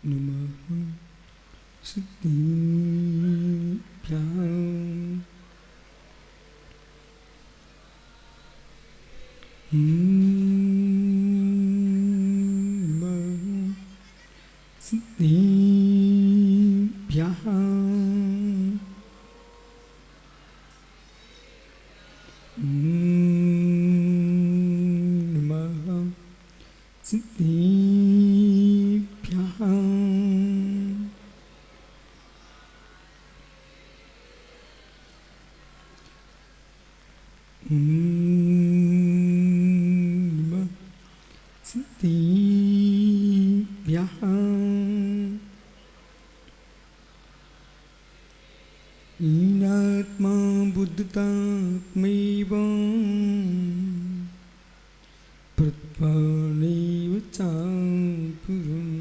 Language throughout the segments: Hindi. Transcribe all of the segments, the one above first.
नमः सिद्धिभ्याम् नमः सिद्धिभ्याम् नमः सिद्धिभ्याम् नमः सिद्धिभ्याम् हीनात्मा बुद्धतात्मैव प्रत्वानैव चापुरम्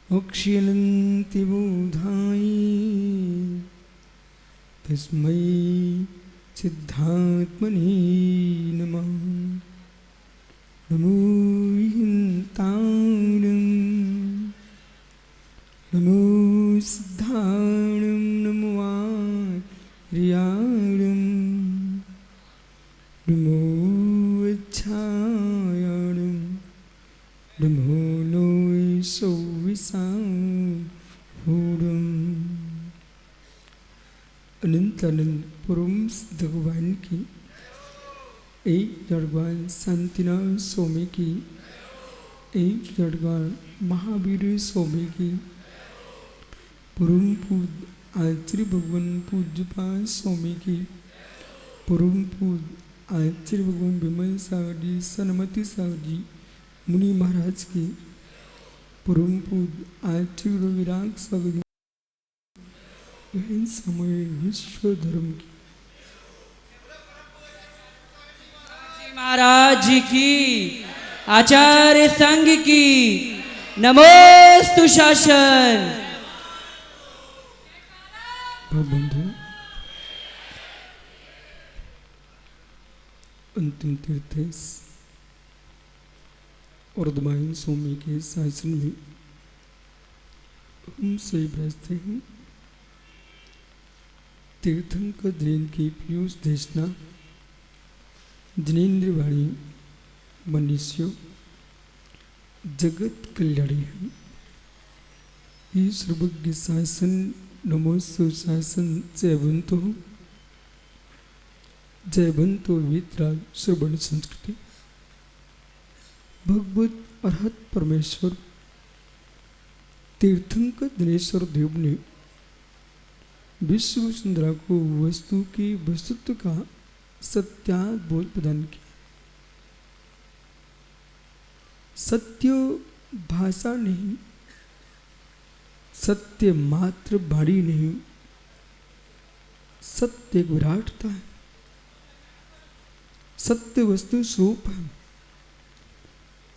अक्षयन्ति बोधाय तस्मै सिद्धात्मने नमः नमो हिन्ताणं नमो सिद्धाणं नमो आर्याणं नमो अच्छायाणं नमो लोय सौविसाहुरम्। अनंत अनंत परम सिद्ध भगवान की एक भगवान शांतिनाथ स्वामी की एक भगवान महावीर स्वामी की परम पूज्य आचार्य भगवान पूज्यपाद स्वामी की परम पूज्य आचार्य भगवान विमल सागर जी सन्मति सागर जी मुनि महाराज की परम पूज्य आचार्य विराग सागर जी समय विश्व धर्म की महाराज की आचार्य संघ की नमोस्तु शासन। बंधु अंतिम तीर्थ अर्धमायन स्वामी के शासन में हम सही बैठते हैं। तीर्थंकर दिनेन्द्र की पीयूष देशना जिनेन्द्र वाणी मनुष्य जगत कल्याणी है। ये सर्वज्ञ शासन नमोस्तु शासन जयवंतो वितराग श्रवण संस्कृति भगवत अरहत परमेश्वर तीर्थंकर दिनेश्वर देव ने विश्व सुंदरा को वस्तु की वस्तुत्व का सत्याद्भुत प्रदान किया। सत्य भाषा नहीं, सत्य मात्र वाणी नहीं, सत्य एक विराटता है, सत्य वस्तु स्वरूप है,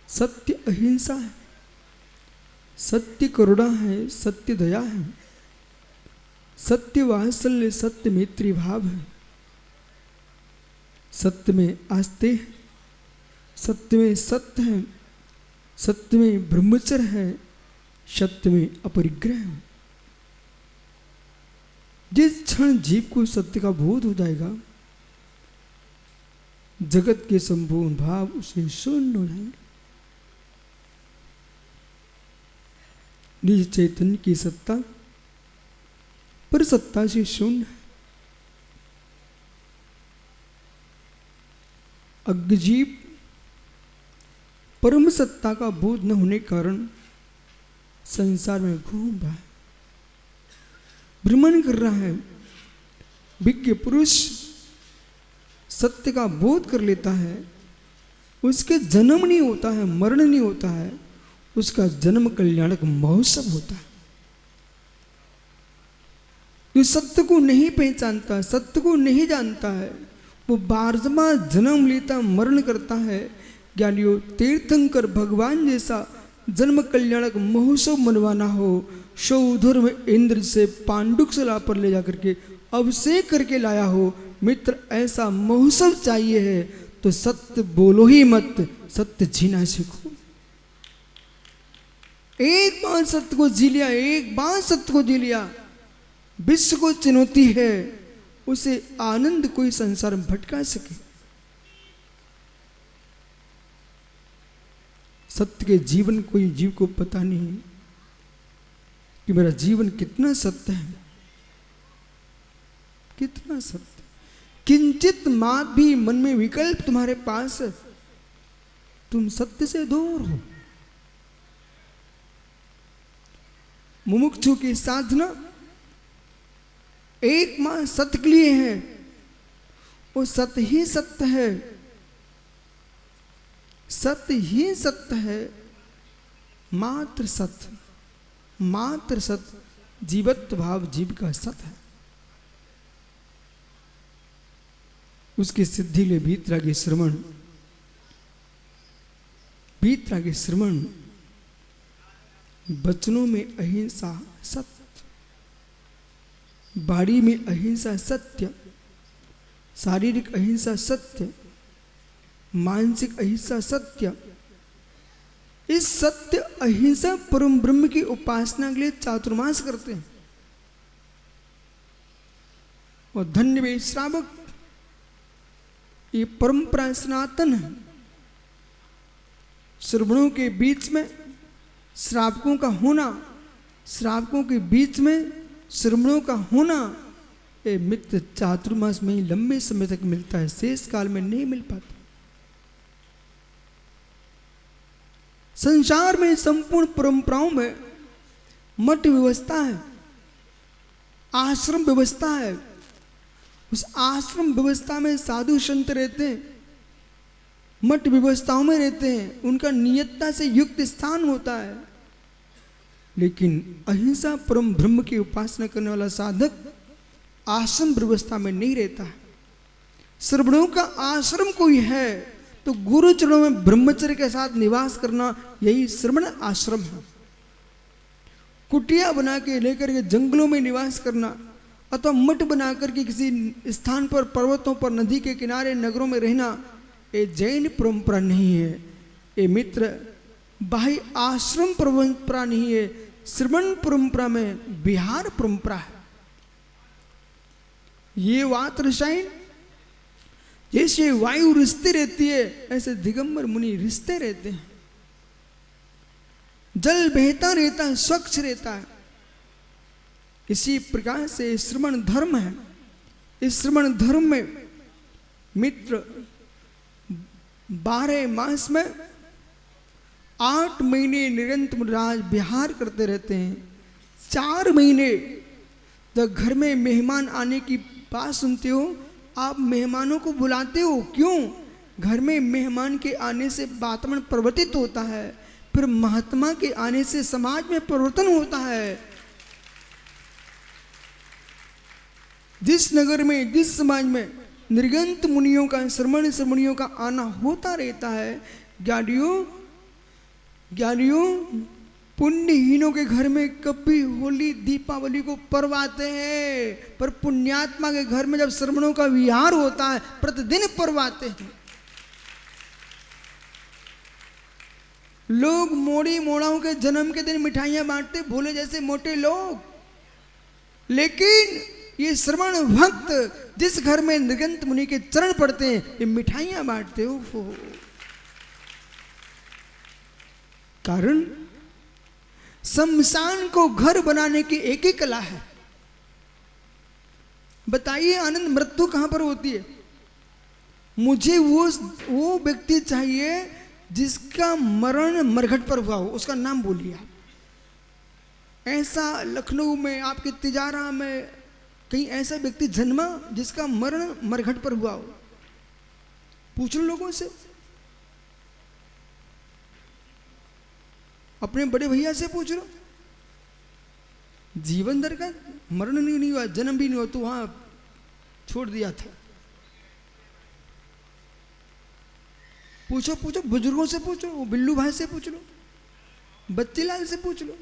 सत्य अहिंसा है, सत्य करुणा है, सत्य दया है, सत्य वात्सल्य, सत्य मैत्री भाव है, सत्य में आस्ते है, सत्य में सत्य है, सत्य में ब्रह्मचर्य है, सत्य में अपरिग्रह है। जिस क्षण जीव को सत्य का बोध हो जाएगा जगत के संपूर्ण भाव उसे शून्य हो जाएंगे। निज चैतन्य की सत्ता पर सत्ता से शून्य है। अज्ञजीव परम सत्ता का बोध न होने के कारण संसार में घूम रहा है, भ्रमण कर रहा है। विज्ञ पुरुष सत्य का बोध कर लेता है, उसके जन्म नहीं होता है, मरण नहीं होता है, उसका जन्म कल्याणक महोत्सव होता है। जो सत्य को नहीं पहचानता, सत्य को नहीं जानता है, वो बारजमा जन्म लेता, मरण करता है। ज्ञानियों, तीर्थंकर भगवान जैसा जन्म कल्याणक महोत्सव मनवाना हो, शौधर में इंद्र से पांडुकशला पर ले जाकर के अभिषेक करके लाया हो। मित्र, ऐसा महोत्सव चाहिए है तो सत्य बोलो ही मत, सत्य जीना सीखो। एक बार सत्य को जी लिया, एक बार सत्य को जी लिया, विश्व को चुनौती है उसे आनंद कोई संसार में भटका सके। सत्य के जीवन कोई जीव को पता नहीं कि मेरा जीवन कितना सत्य है, कितना सत्य। किंचित मात भी मन में विकल्प तुम्हारे पास है, तुम सत्य से दूर हो। मुमुक्षु की साधना एक मां सत्य के लिए है, वो सत्य ही सत्य है, सत्य ही सत्य है, मात्र सत्य, मात्र सत्य, जीवत्व भाव जीव का सत्य है। उसकी सिद्धि ले भीतरागी श्रवण, भीतरागी श्रवण, वचनों में अहिंसा सत्य, बाड़ी में अहिंसा सत्य, शारीरिक अहिंसा सत्य, मानसिक अहिंसा सत्य। इस सत्य अहिंसा परम ब्रह्म की उपासना के लिए चातुर्मास करते हैं। और धन्य वे श्रावक, ये परंपरा सनातन है। श्रवणों के बीच में श्रावकों का होना, श्रावकों के बीच में श्रवणों का होना, ये मित्र चातुर्मास में ही लंबे समय तक मिलता है, शेष काल में नहीं मिल पाता। संसार में संपूर्ण परंपराओं में मठ व्यवस्था है, आश्रम व्यवस्था है। उस आश्रम व्यवस्था में साधु संत रहते हैं, मठ व्यवस्थाओं में रहते हैं, उनका नियतता से युक्त स्थान होता है। लेकिन अहिंसा परम ब्रह्म की उपासना करने वाला साधक आश्रम व्यवस्था में नहीं रहता है। श्रवणों का आश्रम कोई है तो गुरु चरणों में ब्रह्मचर्य के साथ निवास करना, यही श्रवण आश्रम है। कुटिया बना के लेकर के जंगलों में निवास करना अथवा मठ बनाकर के किसी स्थान पर, पर्वतों पर, नदी के किनारे, नगरों में रहना, ये जैन परंपरा नहीं है। ये मित्र बाह्य आश्रम परंपरा नहीं है, श्रवण परंपरा में विहार परंपरा है। ये वात रसायन जैसे वायु रिश्ते रहती है, ऐसे दिगंबर मुनि रिश्ते रहते हैं। जल बहता रहता है, स्वच्छ रहता है। इसी प्रकार से श्रवण धर्म है। इस श्रवण धर्म में मित्र 12 मास में 8 महीने निरंतर राज विहार करते रहते हैं। 4 महीने जब घर में मेहमान आने की बात सुनते हो, आप मेहमानों को बुलाते हो, क्यों? घर में मेहमान के आने से वातावरण परिवर्तित होता है, फिर महात्मा के आने से समाज में परिवर्तन होता है। जिस नगर में, जिस समाज में निर्गंत मुनियों का, श्रमण श्रमणियों का आना होता रहता है, ज्ञानियों पुण्यहीनों के घर में कभी होली दीपावली को पर्व आते हैं, पर पुण्यात्मा के घर में जब श्रमणों का विहार होता है, प्रतिदिन पर्व आते हैं। लोग मोड़ी मोड़ाओं के जन्म के दिन मिठाइयां बांटते, भोले जैसे मोटे लोग। लेकिन ये श्रवण भक्त जिस घर में निर्गंत मुनि के चरण पड़ते हैं, ये मिठाइयां बांटते हो। कारण शमशान को घर बनाने की एक ही कला है। बताइए आनंद मृत्यु कहां पर होती है? मुझे वो व्यक्ति चाहिए जिसका मरण मरघट पर हुआ हो, उसका नाम बोलिए आप। ऐसा लखनऊ में, आपके तिजारा में कहीं ऐसा व्यक्ति जन्मा जिसका मरण मरघट पर हुआ हो? पूछ लो लोगों से, अपने बड़े भैया से पूछ लो। जीवन भर का मरण नहीं हुआ, जन्म भी नहीं हुआ, तो वहां छोड़ दिया था। पूछो पूछो, बुजुर्गों से पूछो, वो बिल्लू भाई से पूछ लो, बत्तीलाल से पूछ लो।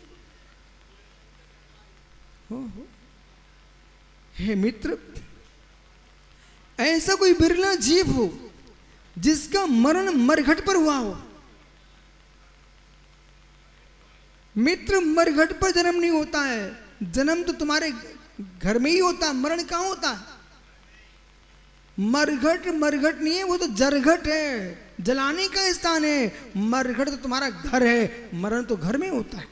हो। हे मित्र, ऐसा कोई बिरला जीव हो जिसका मरण मरघट पर हुआ हो। मित्र, मरघट पर जन्म नहीं होता है, जन्म तो तुम्हारे घर में ही होता है, मरण कहाँ होता है? मरघट मरघट नहीं है, वो तो जरघट है, जलाने का स्थान है। मरघट तो तुम्हारा घर है, मरण तो घर में होता है।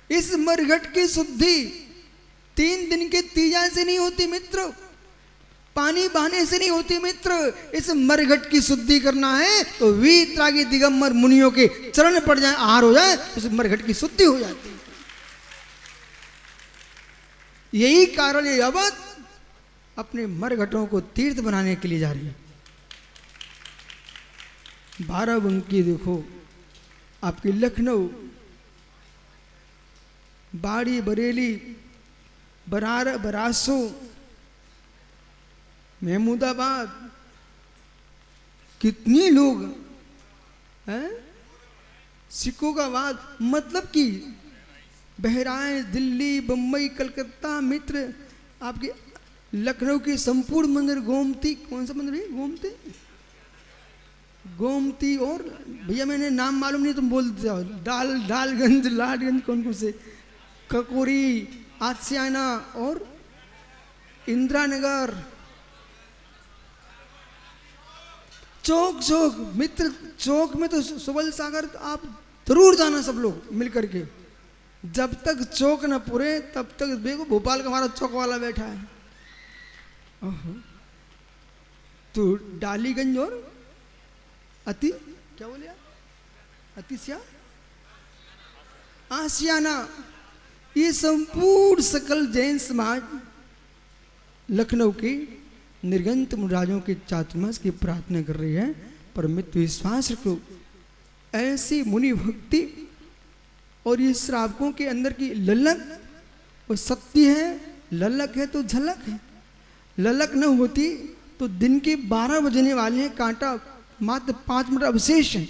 इस मरघट की शुद्धि 3 दिन के तीजा से नहीं होती मित्र, पानी बहाने से नहीं होती मित्र। इस मरघट की शुद्धि करना है तो वीतरागी दिगंबर मुनियों के चरण पड़ जाए, आहार हो जाए, इस मरघट की शुद्धि हो जाती है। यही कारण ये अवध अपने मरघटों को तीर्थ बनाने के लिए जा रही है। बाराबंकी देखो, आपकी लखनऊ, बाड़ी बरेली, बरासो, महमूदाबाद, कितने लोग हैं, सिखों का वाद, मतलब कि बहराइच, दिल्ली, बम्बई, कलकत्ता, मित्र, आपके लखनऊ के संपूर्ण मंदिर, गोमती, कौन सा मंदिर है? गोमती, गोमती, और भैया मैंने नाम मालूम नहीं, तुम बोल जाओ, लालगंज, कौन कौन से, ककोरी, आसियाना और इंदिरा नगर, चौक चौक मित्र, चौक में तो सुबल सागर तो आप जरूर जाना सब लोग मिल करके। जब तक चौक न पूरे तब तक देखो, भोपाल का हमारा चौक वाला बैठा है। तो डालीगंज और अति, क्या बोले आप? अतिश्या, आसियाना, ये संपूर्ण सकल जैन समाज लखनऊ के निर्गंत मुराजों के चातुर्मास की प्रार्थना कर रही है। पर मित्र विश्वास रखो, ऐसी मुनि भक्ति और ये श्रावकों के अंदर की ललक वो सत्य है, ललक है तो झलक है। ललक न होती तो दिन के 12 बजने वाले हैं, कांटा मात्र 5 मिनट अवशेष है।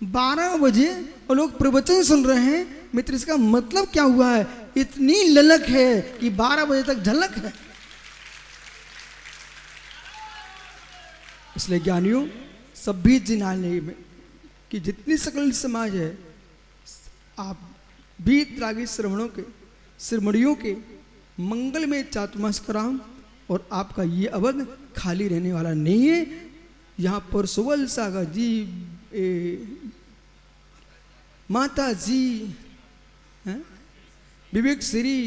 12 बजे और लोग प्रवचन सुन रहे हैं मित्र, इसका मतलब क्या हुआ है? इतनी ललक है कि 12 बजे तक झलक है। इसलिए ज्ञानियों, सभी जिनाने में कि जितनी सकल समाज है, आप वीतरागी श्रवणों के, श्रमणियों के मंगल में चातुर्मास कराओ, और आपका ये अवध खाली रहने वाला नहीं है। यहाँ पर सुबल सागर जी, माता जी, विवेक श्री,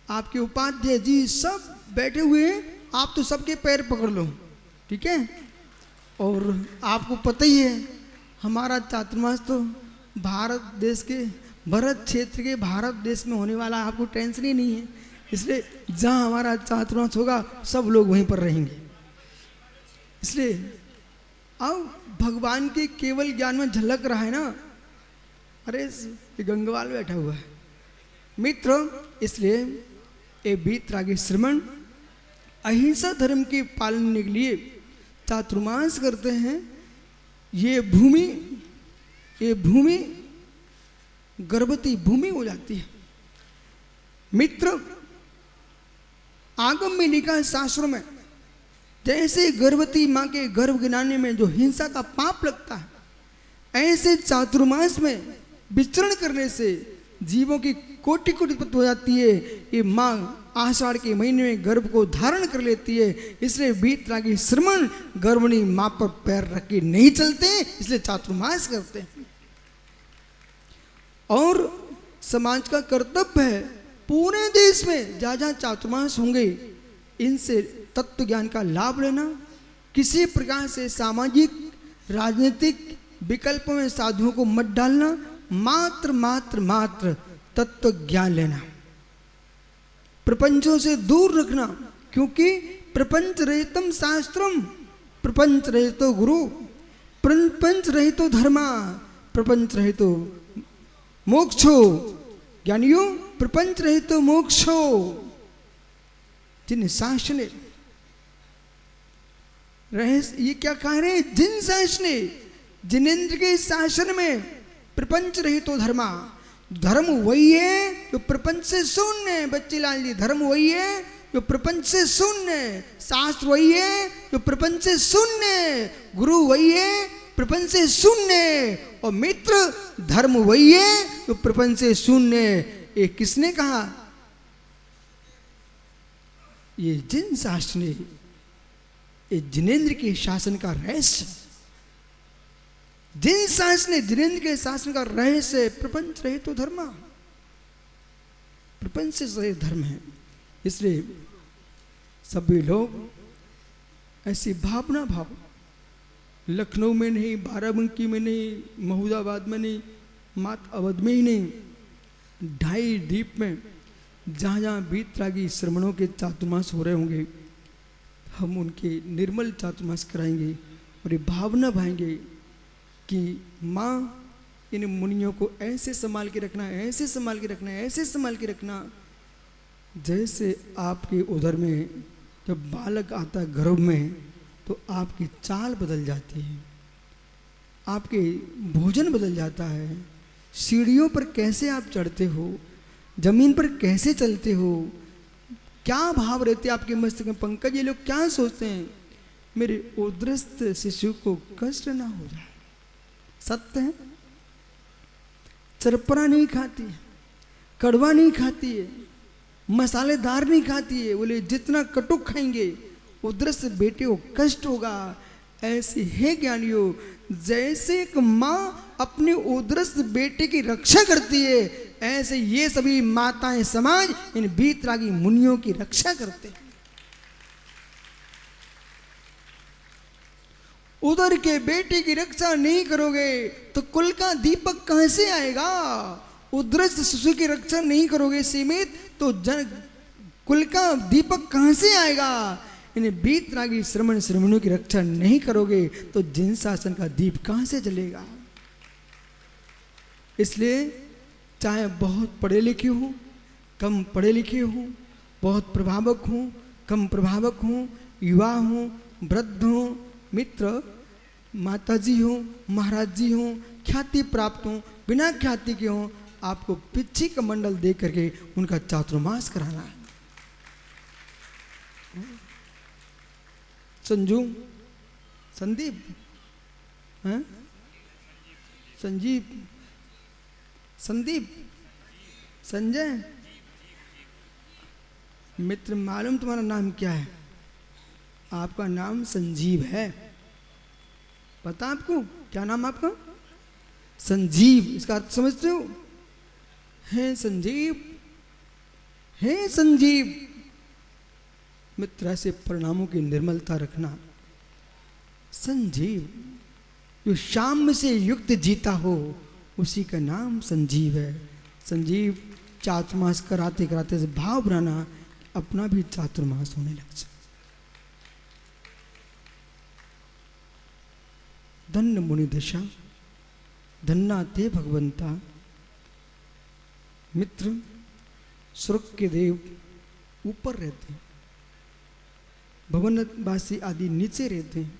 आपके उपाध्याय जी सब बैठे हुए हैं। आप तो सबके पैर पकड़ लो, ठीक है। और आपको पता ही है, हमारा चातुर्मास तो भारत देश के, भरत क्षेत्र के भारत देश में होने वाला, आपको टेंशन ही नहीं है। इसलिए जहाँ हमारा चातुर्मास होगा सब लोग वहीं पर रहेंगे। इसलिए अब भगवान के केवल ज्ञान में झलक रहा है ना। अरे ये गंगवाल बैठा हुआ है मित्र। इसलिए ये वीतरागी श्रमण अहिंसा धर्म के पालन के लिए चातुर्मास करते हैं। ये भूमि गर्भवती भूमि हो जाती है मित्र। आगम में लिखा है शास्त्रों में, जैसे गर्भवती माँ के गर्भ गिनाने में जो हिंसा का पाप लगता है, ऐसे चातुर्मास में विचरण करने से जीवों की कोटि कोटि उत्पत्ति हो जाती है। ये माँ आषाढ़ के महीने में गर्भ को धारण कर लेती है। इसलिए वीतरागी श्रमण गर्भिणी माँ पर पैर रख के नहीं चलते, इसलिए चातुर्मास करते हैं। और समाज का कर्तव्य है पूरे देश में जहाँ जहाँ चातुर्मास होंगे, इनसे तत्व ज्ञान का लाभ लेना, किसी प्रकार से सामाजिक राजनीतिक विकल्पों में साधुओं को मत डालना, मात्र मात्र मात्र तत्व ज्ञान लेना, प्रपंचों से दूर रखना। क्योंकि प्रपंच रहितम शास्त्रम, प्रपंच रहितो गुरु, प्रपंच रहितो धर्मा, प्रपंच रहितो मोक्षो। ज्ञानियों, प्रपंच रहितो मोक्षो। जिन शासने रहे, ये क्या कह रहे हैं? जिन शासने, जिनेन्द्र के शासन में प्रपंच रहितो धर्मा। धर्म वही है जो प्रपंच से शून्य है। बच्चे लाल जी, धर्म वही है जो प्रपंच से शून्य है। शास्त्र वही है जो प्रपंच से शून्य है। गुरु वही है प्रपंच से शून्य, और मित्र धर्म वही है जो प्रपंच से शून्य। ये किसने कहा? ये जिन शासन ने, ये जिनेंद्र के शासन का रहस्य, जिन शासन ने जिनेंद्र के शासन का रहस्य प्रपंच रहे तो धर्म, प्रपंच से रहित धर्म है। इसलिए सभी लोग ऐसी भावना भाव, लखनऊ में नहीं, बाराबंकी में नहीं, महुदाबाद में नहीं, मात अवध में ही नहीं, 2.5 द्वीप में जहाँ जहाँ वीतरागी श्रमणों के चातुर्मास हो रहे होंगे, हम उनके निर्मल चातुर्मास कराएंगे और ये भावना भाएंगे कि माँ इन मुनियों को ऐसे संभाल के रखना, ऐसे संभाल के रखना, ऐसे संभाल के रखना, जैसे आपके उधर में जब बालक आता है गर्भ में तो आपकी चाल बदल जाती है, आपके भोजन बदल जाता है, सीढ़ियों पर कैसे आप चढ़ते हो, जमीन पर कैसे चलते हो, क्या भाव रहते आपके मस्तिष्क में। पंकज, ये लोग क्या सोचते हैं, मेरे उद्रस्त शिशु को कष्ट ना हो जाए। सत्य है, चरपरा नहीं खाती है, कड़वा नहीं खाती है, मसालेदार नहीं खाती है। बोले जितना कटुक खाएंगे उद्रस्त बेटे को कष्ट होगा। ऐसे है ज्ञानियों, जैसे एक माँ अपने उद्रस्त बेटे की रक्षा करती है, ऐसे ये सभी माताएं समाज इन वीतरागी मुनियों की रक्षा करते हैं। उधर के बेटे की रक्षा नहीं करोगे तो कुल का दीपक कहां से आएगा? उद्रस्त शिशु की रक्षा नहीं करोगे सीमित तो कुल का दीपक कहां से आएगा? इन्हें वीतरागी श्रमण श्रमणों की रक्षा नहीं करोगे तो जिन शासन का दीप कहां से जलेगा? इसलिए चाहे बहुत पढ़े लिखे हो, कम पढ़े लिखे हो, बहुत प्रभावक हो, कम प्रभावक हो, युवा हो, वृद्ध हो, मित्र, माताजी हो, महाराज जी हो, ख्याति प्राप्त हो, बिना ख्याति के हो, आपको पिच्छी का मंडल दे करके उनका चातुर्मास कराना है। संजू, संदीप, हैं? संजीव, संदीप, संजय, मित्र, मालूम तुम्हारा नाम क्या है? आपका नाम संजीव है। पता आपको क्या नाम आपका? संजीव। इसका अर्थ समझते हो? है संजीव, है संजीव। मित्र, ऐसे परिणामों की निर्मलता रखना। संजीव, जो शाम से युक्त जीता हो उसी का नाम संजीव है। संजीव, चातुर्मास कराते कराते से भाव बनाना, अपना भी चातुर्मास होने लग जाए। धन्य मुनि दशा, धन्ना ते भगवंता। मित्र, स्वर्ग के देव ऊपर रहते हैं, भवनवासी आदि नीचे रहते हैं,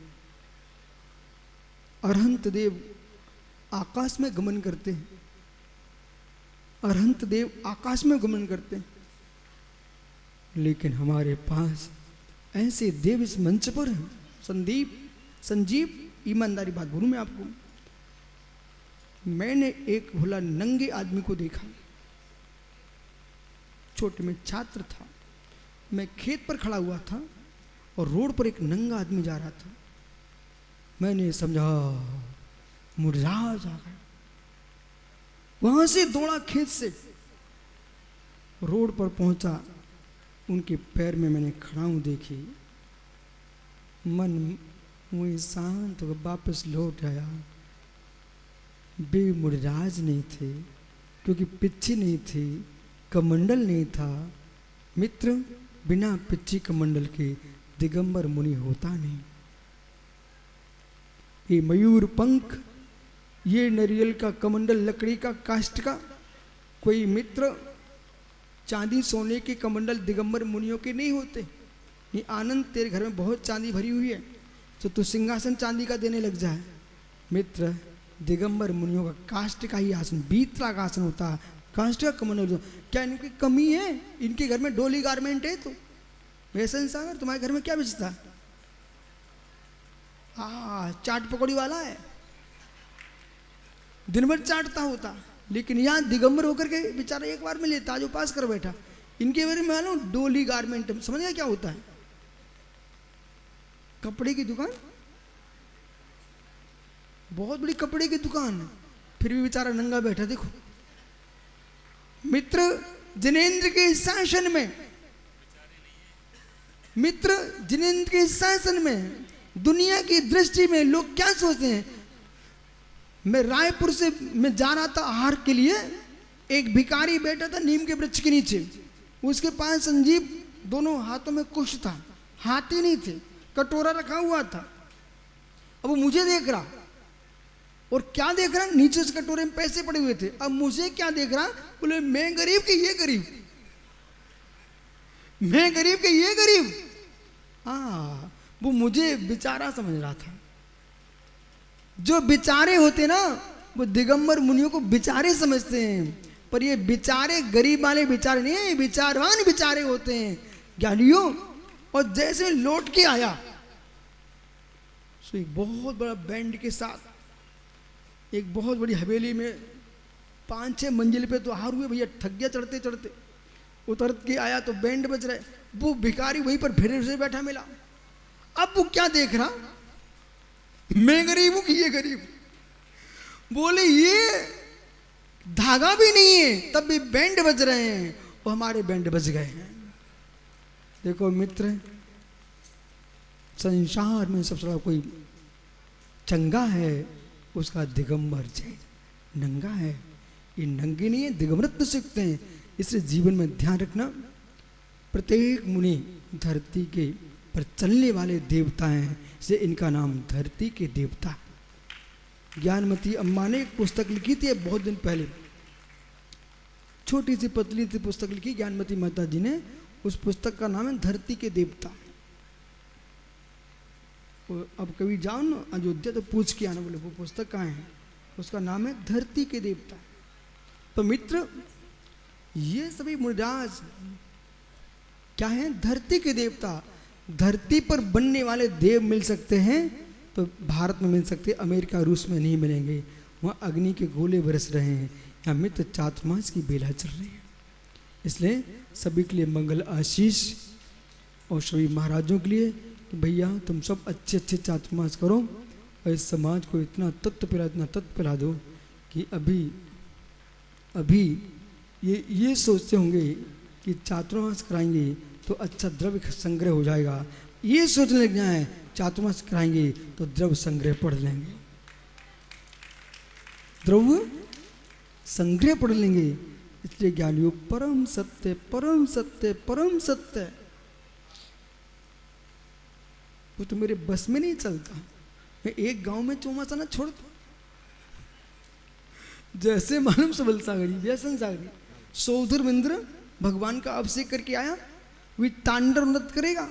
अरहंत देव आकाश में गमन करते हैं, अरहंत देव आकाश में गमन करते हैं। लेकिन हमारे पास ऐसे देव इस मंच पर हैं। संदीप, संजीव, ईमानदारी बात बोलूं मैं आपको, मैंने एक भोला नंगे आदमी को देखा। छोटे में छात्र था, मैं खेत पर खड़ा हुआ था और रोड पर एक नंगा आदमी जा रहा था। मैंने समझा मुर्जाज आ गया, वहां से दौड़ा, खेत से रोड पर पहुंचा, उनके पैर में मैंने खड़ाऊ देखी, मन वही शांत होकर वापस लौट आया। बेमुर्जाज नहीं थे क्योंकि पिच्छी नहीं थी, कमंडल नहीं था। मित्र, बिना पिच्छी कमंडल के दिगंबर मुनि होता नहीं। ये मयूर पंख, ये नरियल का कमंडल, लकड़ी का, काष्ठ का, कोई मित्र चांदी सोने के कमंडल दिगंबर मुनियों के नहीं होते। ये आनंद, तेरे घर में बहुत चांदी भरी हुई है तो तू सिंहासन चांदी का देने लग जाए। मित्र, दिगंबर मुनियों का काष्ठ का ही आसन, बीतरा का आसन होता है, काष्ठ का कमंडल। क्या इनकी कमी है? इनके घर में डोली गारमेंट है तो वैसे सागर तुम्हारे घर में क्या बेचता? चाट पकौड़ी वाला है, दिन भर चाटता होता, लेकिन यहाँ दिगंबर होकर के बेचारा एक बार में लेता, आज उपास कर बैठा। इनके बारे में मालूम, डोली गारमेंट, समझ गया क्या होता है? कपड़े की दुकान, बहुत बड़ी कपड़े की दुकान, फिर भी बेचारा नंगा बैठा। देखो मित्र, जिनेंद्र के शासन में, मित्र जिनेंद्र के शासन में, दुनिया की दृष्टि में लोग क्या सोचते हैं? मैं रायपुर से मैं जा रहा था आहार के लिए, एक भिखारी बैठा था नीम के वृक्ष के नीचे, उसके पास संजीव दोनों हाथों में कुश था, हाथ ही नहीं थे, कटोरा रखा हुआ था। अब वो मुझे देख रहा, और क्या देख रहा? नीचे उस कटोरे में पैसे पड़े हुए थे। अब मुझे क्या देख रहा? बोले मैं गरीब कि ये गरीब, मैं गरीब कि ये गरीब। हाँ, वो मुझे बेचारा समझ रहा था। जो बेचारे होते ना, वो दिगंबर मुनियों को बेचारे समझते हैं, पर ये बेचारे गरीब वाले बेचारे नहीं है, विचारवान बेचारे होते हैं ज्ञानियों। और जैसे लौट के आया, सो एक बहुत बड़ा बैंड के साथ एक बहुत बड़ी हवेली में 5-6 मंजिल पे तो हार हुए भैया, थक गया चढ़ते चढ़ते। उतर के आया तो बैंड बज रहा है, वो भिखारी वहीं पर फिर से बैठा मिला। अब वो क्या देख रहा? मैं गरीब हूं कि ये गरीब? बोले ये धागा भी नहीं है तब भी बैंड बज रहे हैं, वो हमारे बैंड बज गए हैं। देखो मित्र, संसार में सबसे बड़ा कोई चंगा है, उसका दिगंबर जैन। नंगा है, ये नंगे नहीं है, दिगंबरत्व सीखते हैं। इसलिए जीवन में ध्यान रखना, प्रत्येक मुनि धरती के पर चलने वाले देवता हैं, इसलिए इनका नाम धरती के देवता। ज्ञानमती अम्मा ने एक पुस्तक लिखी थी बहुत दिन पहले, छोटी सी पतली सी पुस्तक लिखी ज्ञानमती माता जी ने। उस पुस्तक का नाम है धरती के देवता। अब कभी जाओ ना अयोध्या तो पूछ के आना, बोले वो पुस्तक कहाँ है? उसका नाम है धरती के देवता। तो मित्र, ये सभी मुनिराज क्या है? धरती के देवता। धरती पर बनने वाले देव मिल सकते हैं तो भारत में मिल सकते, अमेरिका रूस में नहीं मिलेंगे। वहाँ अग्नि के गोले बरस रहे हैं, यहाँ मित्र चातुर्मास की बेला चल रही है। इसलिए सभी के लिए मंगल आशीष, और सभी महाराजों के लिए कि भैया तुम सब अच्छे अच्छे चातुर्मास करो, और इस समाज को इतना तत्व पिला, इतना तत्व पिला दो कि अभी ये सोचते होंगे कि चातुर्मास कराएंगे तो अच्छा द्रव्य संग्रह हो जाएगा, ये सोचने लग जाए चातुर्मास कराएंगे तो द्रव्य संग्रह पढ़ लेंगे, द्रव्य संग्रह पढ़ लेंगे। इसलिए ज्ञानियों परम सत्य परम सत्य परम सत्य, वो तो मेरे बस में नहीं चलता। मैं एक गांव में चौमासा ना छोड़ता, जैसे मालूम सबल सागरी व्यसन सागरी सौधर्मेंद्र भगवान का अभिषेक करके आया, वे तांडव नृत्य करेगा,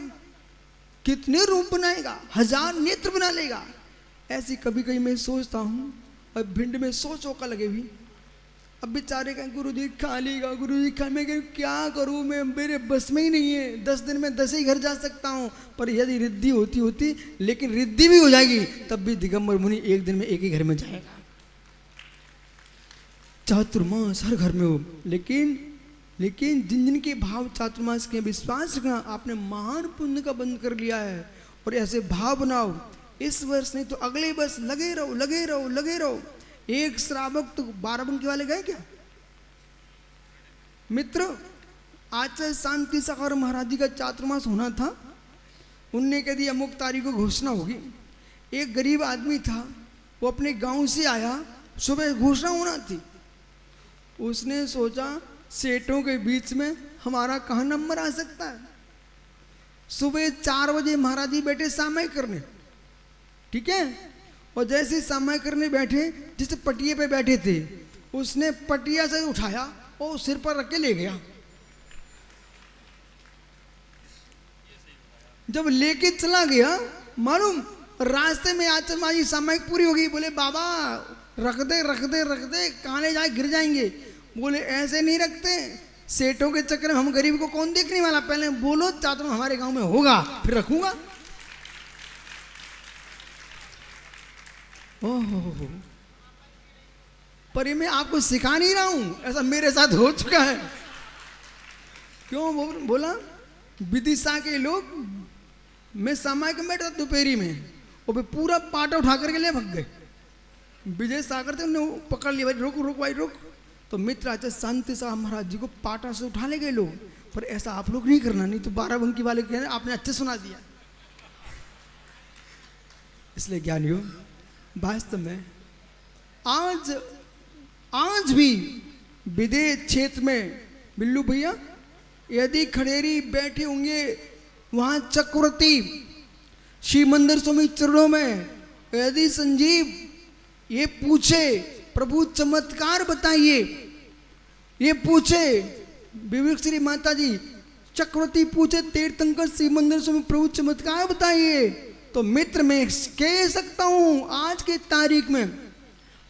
कितने रूप बनाएगा, 1000 नेत्र बना लेगा। ऐसी कभी कभी मैं सोचता हूँ, अब भिंड में 100 चौका लगे हुई, अब बेचारे कहें गुरु जी खा लेगा, गुरु जी खा, मैं क्या करूँ, मैं मेरे बस में ही नहीं है, 10 दिन में 10 ही घर जा सकता हूँ। पर यदि रिद्धि होती, लेकिन रिद्धि भी हो जाएगी तब भी दिगंबर मुनि एक दिन में एक ही घर में जाएगा। चातुर्मास हर घर में हो, लेकिन जिन जिन के भाव चातुर्मास के विश्वास रखना, आपने महान पुण्य का बंद कर लिया है। और ऐसे भाव बनाओ, इस वर्ष नहीं तो अगले वर्ष लगे रहो लगे रहो लगे रहो। एक श्रावक तो 12 बंकी वाले गए क्या मित्र? आचार्य शांति सागर महाराज जी का चातुर्मास होना था, उनने कह दिया अमुक तारीख को घोषणा होगी। एक गरीब आदमी था, वो अपने गांव से आया, सुबह घोषणा होना थी। उसने सोचा सेठों के बीच में हमारा कहाँ नंबर आ सकता है। सुबह 4 बजे महाराज जी बैठे सामय करने, ठीक है, और जैसे सामय करने बैठे, जिस पटिये पे बैठे थे उसने पटिया से उठाया और सिर पर रख के ले गया। जब लेके चला गया, मालूम रास्ते में आचरमाजी सामयिक पूरी हो गई। बोले बाबा रख दे रख दे रख दे, कहाँ ले जाए, गिर जाएंगे। बोले ऐसे नहीं रखते, सेठों के चक्कर में हम गरीब को कौन देखने वाला, पहले बोलो चातुर्मास हमारे गांव में होगा फिर रखूंगा। ओहो, पर ये मैं आपको सिखा नहीं रहा हूं, ऐसा मेरे साथ हो चुका है। क्यों बोला? विदिशा के लोग, मैं समय के बैठा दोपहरी में, और पूरा पाटा उठा करके ले भाग गए। विजय सागर थे, उन्होंने पकड़ लिया, भाई रुक रुक भाई रुक। तो मित्र आचार्य शांति साहब महाराज जी को पाटा से उठा ले गए लोग। पर ऐसा आप लोग नहीं करना, नहीं तो 12 बंकी वाले कह रहे आपने अच्छे सुना दिया। इसलिए ज्ञानियों, वास्तव में आज भी विदेश क्षेत्र में बिल्लू भैया यदि खड़ेरी बैठे होंगे वहां चक्रवर्ती शिव मंदिर स्वामी चरणों में, यदि संजीव ये पूछे प्रभु चमत्कार बताइए, ये पूछे विवेक श्री माता जी चक्रवर्ती पूछे तीर्थंकर शिव मंदिर स्वामी प्रभु चमत्कार बताइए, तो मित्र मैं कह सकता हूं आज के तारीख में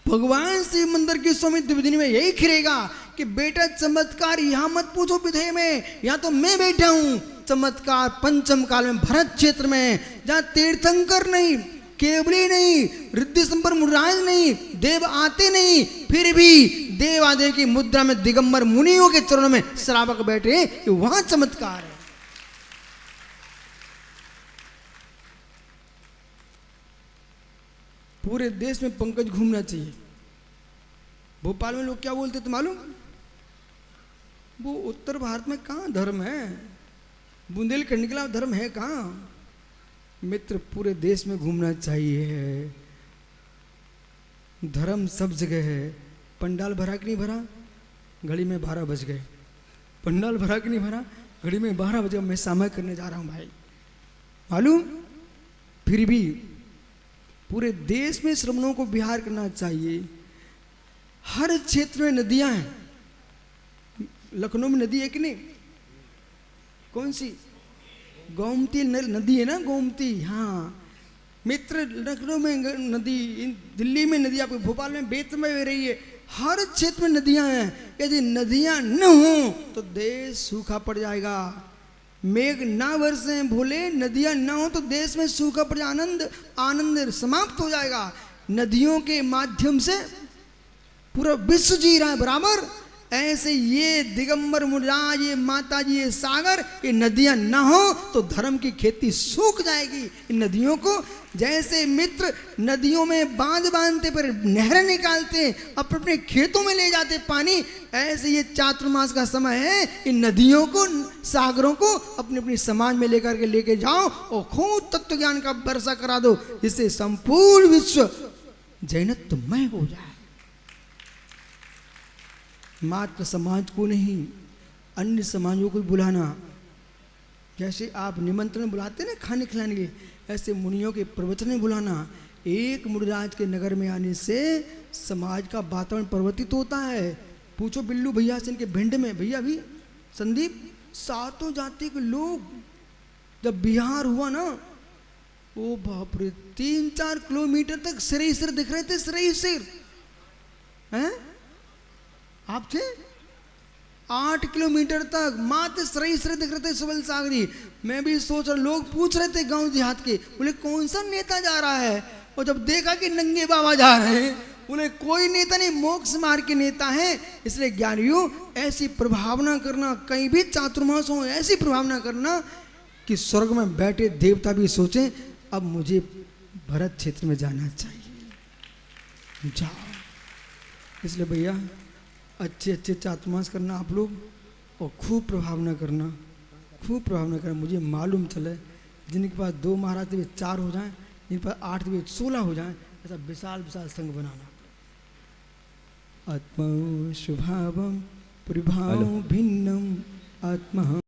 भगवान शिव मंदिर की स्वामी द्विवेदी में यही खिरेगा कि बेटा चमत्कार यहां मत पूछो विधेय में, यहां तो मैं बैठा हूं। चमत्कार पंचम काल में भरत क्षेत्र में, जहां तीर्थंकर नहीं, केवली नहीं, रिद्धि संपर मुराज नहीं, देव आते नहीं, फिर भी देवादेव की मुद्रा में दिगंबर मुनियों के चरणों में श्रावक बैठे, वहां चमत्कार है। पूरे देश में पंकज घूमना चाहिए। भोपाल में लोग क्या बोलते तो मालूम? वो उत्तर भारत में कहाँ धर्म है, बुंदेलखंड के धर्म है कहाँ? मित्र पूरे देश में घूमना चाहिए। धर्म सब जगह है। पंडाल भरा कि नहीं भरा? घड़ी में 12 बज गए। पंडाल भरा कि नहीं भरा? घड़ी में 12 बजे। मैं समय करने जा रहा हूँ भाई, मालूम? फिर भी पूरे देश में श्रमणों को विहार करना चाहिए। हर क्षेत्र में नदियां हैं। लखनऊ में नदी है कि नहीं? कौन सी? गोमती नदी है ना, गोमती। हाँ मित्र, लखनऊ में नदी, दिल्ली में नदी, आपको भोपाल में बेत में रही है। हर क्षेत्र में नदियां हैं। यदि नदियां न हो तो देश सूखा पड़ जाएगा। मेघ ना बरसे भोले, नदियां ना हो तो देश में सूखा पड़ जाए, आनंद समाप्त हो जाएगा। नदियों के माध्यम से पूरा विश्व जी रहा है बराबर। ऐसे ये दिगंबर मुनिराज, ये माता जी, ये सागर, ये नदियां ना हो तो धर्म की खेती सूख जाएगी। इन नदियों को जैसे मित्र नदियों में बांध बांधते पर नहर निकालते, अपने अपने खेतों में ले जाते पानी, ऐसे ये चातुर्मास का समय है। इन नदियों को, सागरों को अपने अपने समाज में लेकर के लेके जाओ और खूब तत्व ज्ञान का वर्षा करा दो, जिससे संपूर्ण विश्व जैनत्वमय हो जाए। मात्र समाज को नहीं, अन्य समाजों को बुलाना। जैसे आप निमंत्रण बुलाते ना खाने खिलाने के, ऐसे मुनियों के प्रवचन में बुलाना। एक मुनिराज के नगर में आने से समाज का वातावरण परिवर्तित होता है। पूछो बिल्लू भैया से, इनके भिंड में भैया भी संदीप, 7 जाति के लोग जब बिहार हुआ ना, ओ बाप रे, 3-4 किलोमीटर तक सिर ही सिर दिख रहे थे, सिर ही सिर हैं आप थे। 8 किलोमीटर तक मात्र सही सरे दिख रहे थे सुबल सागरी। मैं भी सोच रहा, लोग पूछ रहे थे गांव देहात के, बोले कौन सा नेता जा रहा है? और जब देखा कि नंगे बाबा जा रहे हैं, बोले कोई नेता नहीं, मोक्ष मार्ग के नेता है। इसलिए ज्ञानियों, ऐसी प्रभावना करना, कहीं भी चातुर्मास हो, ऐसी प्रभावना करना कि स्वर्ग में बैठे देवता भी सोचें अब मुझे भरत क्षेत्र में जाना चाहिए, जाओ। इसलिए भैया अच्छे अच्छे चातुर्मास करना आप लोग, और खूब प्रभावना करना, खूब प्रभावना करना। मुझे मालूम चले जिनके पास 2 महाराज के 4 हो जाएं, जिनके पास 8 के 16 हो जाएं, ऐसा विशाल विशाल संघ बनाना। आत्मा शुभावम परिभाव भिन्नम आत्मा